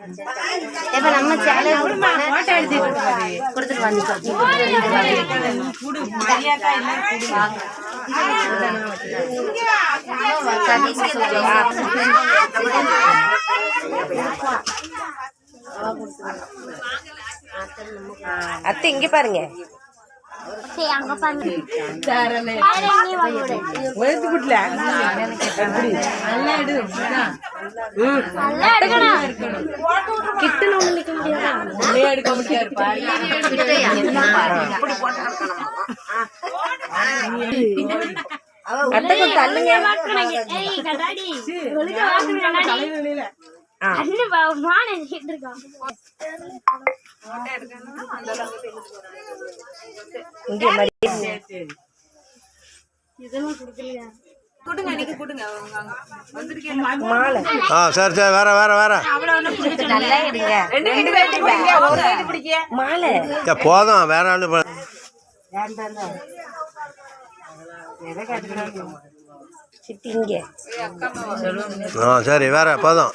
இப்ப நம்ம சேலை கொடுத்துட்டு வந்துட்டோம். அத்தை இங்க பாருங்க. சரி சரி வேற வேற வேற போதும் வேற ஆளு சரி வேற போதும்